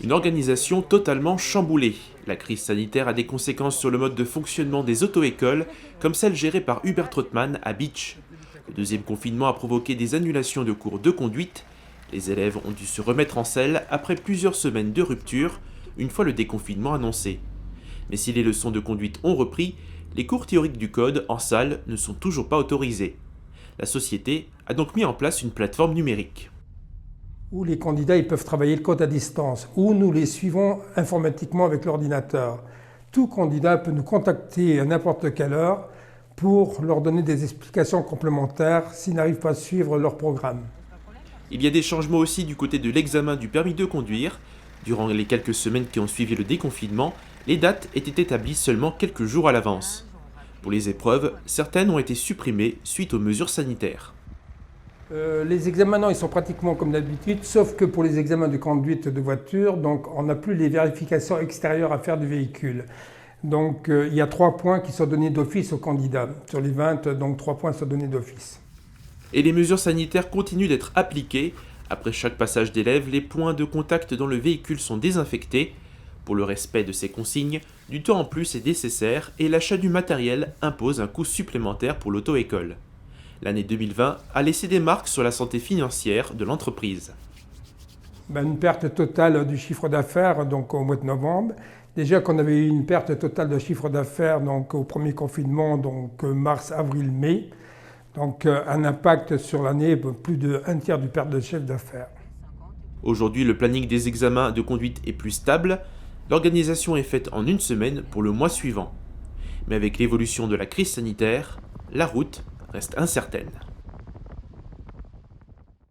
Une organisation totalement chamboulée. La crise sanitaire a des conséquences sur le mode de fonctionnement des auto-écoles, comme celle gérée par Hubert Trottmann à Bitche. Le deuxième confinement a provoqué des annulations de cours de conduite. Les élèves ont dû se remettre en selle après plusieurs semaines de rupture, une fois le déconfinement annoncé. Mais si les leçons de conduite ont repris, les cours théoriques du code en salle ne sont toujours pas autorisés. La société a donc mis en place une plateforme numérique. Où les candidats ils peuvent travailler le code à distance, où nous les suivons informatiquement avec l'ordinateur. Tout candidat peut nous contacter à n'importe quelle heure pour leur donner des explications complémentaires s'ils n'arrivent pas à suivre leur programme. Il y a des changements aussi du côté de l'examen du permis de conduire. Durant les quelques semaines qui ont suivi le déconfinement, les dates étaient établies seulement quelques jours à l'avance. Pour les épreuves, certaines ont été supprimées suite aux mesures sanitaires. Les examens, ils sont pratiquement comme d'habitude, sauf que pour les examens de conduite de voiture, donc on n'a plus les vérifications extérieures à faire du véhicule. Donc il y a 3 points qui sont donnés d'office aux candidats. Sur les 20, donc 3 points sont donnés d'office. Et les mesures sanitaires continuent d'être appliquées. Après chaque passage d'élèves, les points de contact dans le véhicule sont désinfectés. Pour le respect de ces consignes, du temps en plus est nécessaire et l'achat du matériel impose un coût supplémentaire pour l'auto-école. L'année 2020 a laissé des marques sur la santé financière de l'entreprise. Une perte totale du chiffre d'affaires donc au mois de novembre. Déjà qu'on avait eu une perte totale de chiffre d'affaires donc au premier confinement, donc mars, avril, mai. Donc un impact sur l'année, plus d'un tiers du perte de chiffre d'affaires. Aujourd'hui, le planning des examens de conduite est plus stable. L'organisation est faite en une semaine pour le mois suivant. Mais avec l'évolution de la crise sanitaire, la route reste incertaine.